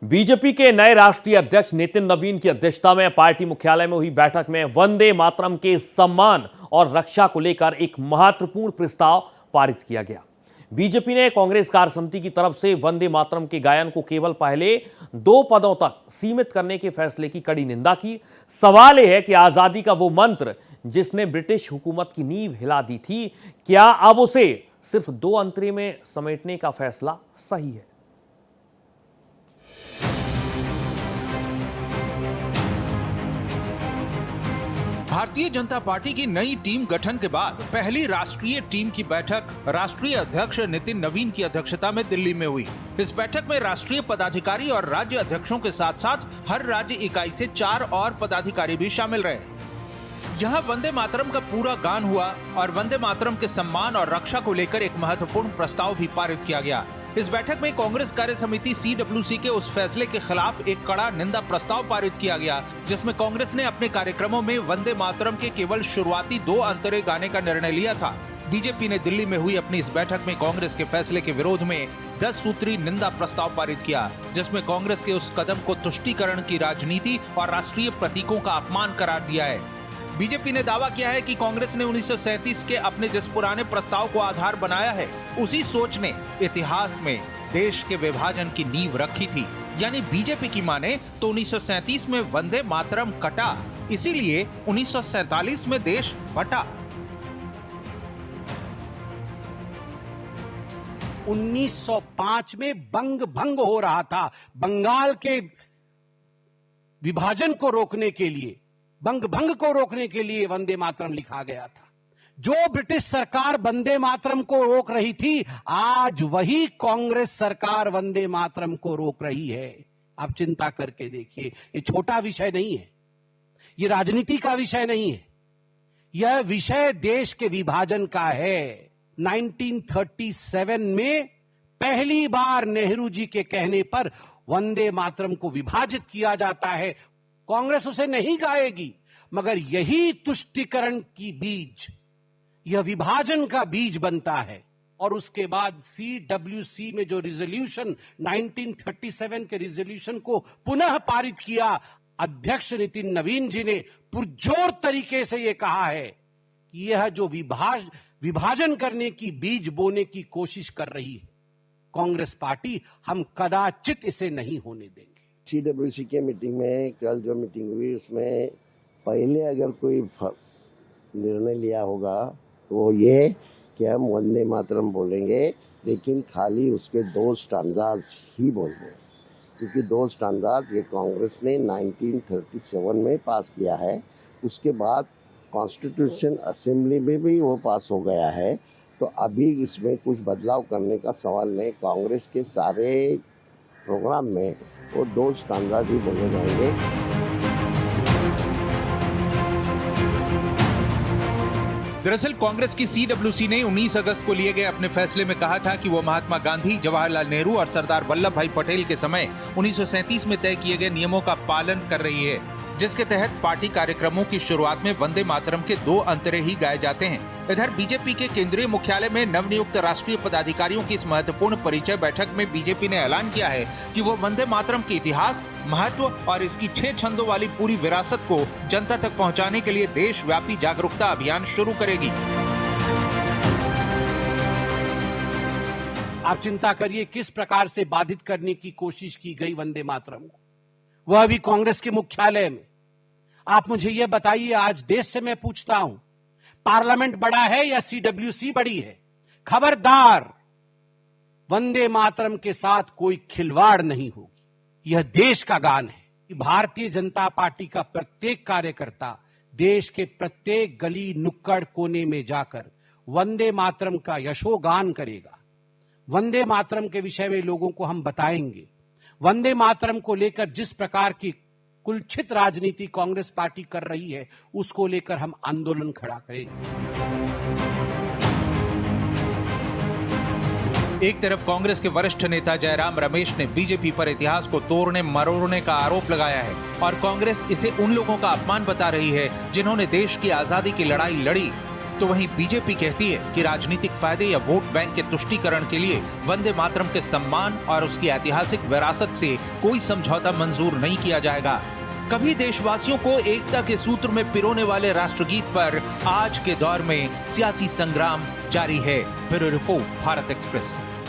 BJP के नए राष्ट्रीय अध्यक्ष नितिन नवीन की अध्यक्षता में पार्टी मुख्यालय में हुई बैठक में वंदे मातरम के सम्मान और रक्षा को लेकर एक महत्वपूर्ण प्रस्ताव पारित किया गया। बीजेपी ने कांग्रेस कार्य समिति की तरफ से वंदे मातरम के गायन को केवल पहले 2 पदों तक सीमित करने के फैसले की कड़ी निंदा की। सवाल यह है कि आजादी का वो मंत्र जिसने ब्रिटिश हुकूमत की नींव हिला दी थी, क्या अब उसे सिर्फ 2 अंतरे में समेटने का फैसला सही है? भारतीय जनता पार्टी की नई टीम गठन के बाद पहली राष्ट्रीय टीम की बैठक राष्ट्रीय अध्यक्ष नितिन नवीन की अध्यक्षता में दिल्ली में हुई। इस बैठक में राष्ट्रीय पदाधिकारी और राज्य अध्यक्षों के साथ साथ हर राज्य इकाई से 4 और पदाधिकारी भी शामिल रहे। यहाँ वंदे मातरम का पूरा गान हुआ और वंदे मातरम के सम्मान और रक्षा को लेकर एक महत्वपूर्ण प्रस्ताव भी पारित किया गया। इस बैठक में कांग्रेस कार्य समिति CWC के उस फैसले के खिलाफ एक कड़ा निंदा प्रस्ताव पारित किया गया, जिसमें कांग्रेस ने अपने कार्यक्रमों में वंदे मातरम के केवल शुरुआती 2 अंतरे गाने का निर्णय लिया था। बीजेपी ने दिल्ली में हुई अपनी इस बैठक में कांग्रेस के फैसले के विरोध में 10 सूत्री निंदा प्रस्ताव पारित किया, जिसमें कांग्रेस के उस कदम को तुष्टीकरण की राजनीति और राष्ट्रीय प्रतीकों का अपमान करार दिया है। बीजेपी ने दावा किया है कि कांग्रेस ने 1937 के अपने जिस पुराने प्रस्ताव को आधार बनाया है, उसी सोच ने इतिहास में देश के विभाजन की नींव रखी थी। यानी बीजेपी की माने तो 1937 में वंदे मातरम कटा, इसीलिए 1947 में देश बटा। 1905 में बंग भंग हो रहा था। बंगाल के विभाजन को रोकने के लिए, बंग भंग को रोकने के लिए वंदे मातरम लिखा गया था। जो ब्रिटिश सरकार वंदे मातरम को रोक रही थी, आज वही कांग्रेस सरकार वंदे मातरम को रोक रही है। आप चिंता करके देखिए, ये छोटा विषय नहीं है, ये राजनीति का विषय नहीं है, यह विषय देश के विभाजन का है। 1937 में पहली बार नेहरू जी के कहने पर वंदे मातरम को विभाजित किया जाता है। कांग्रेस उसे नहीं गाएगी, मगर यही तुष्टीकरण की बीज, यह विभाजन का बीज बनता है। और उसके बाद CWC में जो रिजोल्यूशन 1937 के रिजोल्यूशन को पुनः पारित किया, अध्यक्ष नितिन नवीन जी ने पुरजोर तरीके से यह कहा है कि यह जो विभाजन करने की बीज बोने की कोशिश कर रही है कांग्रेस पार्टी, हम कदाचित इसे नहीं होने देंगे। CWC के मीटिंग में कल जो मीटिंग हुई, उसमें पहले अगर कोई निर्णय लिया होगा तो वो ये कि हम वंदे मातरम बोलेंगे, लेकिन खाली उसके 2 स्टैंजाज ही बोलेंगे, क्योंकि 2 स्टैंजाज ये कांग्रेस ने 1937 में पास किया है। उसके बाद कॉन्स्टिट्यूशन असेंबली में भी वो पास हो गया है। तो अभी इसमें कुछ बदलाव करने का सवाल नहीं। कांग्रेस के सारे प्रोग्राम में वो 2 स्टैंजाज ही बोले जाएंगे। दरअसल कांग्रेस की CWC ने 19 अगस्त को लिए गए अपने फैसले में कहा था कि वो महात्मा गांधी, जवाहरलाल नेहरू और सरदार वल्लभ भाई पटेल के समय 1937 में तय किए गए नियमों का पालन कर रही है, जिसके तहत पार्टी कार्यक्रमों की शुरुआत में वंदे मातरम के 2 अंतरे ही गाए जाते हैं। इधर बीजेपी के केंद्रीय मुख्यालय में नवनियुक्त राष्ट्रीय पदाधिकारियों की इस महत्वपूर्ण परिचय बैठक में बीजेपी ने ऐलान किया है कि वो वंदे मातरम के इतिहास, महत्व और इसकी 6 छंदों वाली पूरी विरासत को जनता तक पहुंचाने के लिए देशव्यापी जागरूकता अभियान शुरू करेगी। आप चिंता करिए किस प्रकार से बाधित करने की कोशिश की गई वंदे मातरम को, वह भी कांग्रेस के मुख्यालय में। आप मुझे यह बताइए, आज देश से मैं पूछता हूं, पार्लियामेंट बड़ा है या CWC बड़ी है? खबरदार, वंदे मातरम के साथ कोई खिलवाड़ नहीं होगी। यह देश का गान है। भारतीय जनता पार्टी का प्रत्येक कार्यकर्ता देश के प्रत्येक गली नुक्कड़ कोने में जाकर वंदे मातरम का यशोगान करेगा। वंदे मातरम के विषय में लोगों को हम बताएंगे। वंदे मातरम को लेकर जिस प्रकार की कुलछित राजनीति कांग्रेस पार्टी कर रही है, उसको लेकर हम आंदोलन खड़ा करेंगे। एक तरफ कांग्रेस के वरिष्ठ नेता जयराम रमेश ने बीजेपी पर इतिहास को तोड़ने मरोड़ने का आरोप लगाया है और कांग्रेस इसे उन लोगों का अपमान बता रही है जिन्होंने देश की आजादी की लड़ाई लड़ी। तो वहीं बीजेपी कहती है कि राजनीतिक फायदे या वोट बैंक के तुष्टीकरण के लिए वंदे मातरम के सम्मान और उसकी ऐतिहासिक विरासत से कोई समझौता मंजूर नहीं किया जाएगा। कभी देशवासियों को एकता के सूत्र में पिरोने वाले राष्ट्रगीत पर आज के दौर में सियासी संग्राम जारी है। Bureau report, Bharat express.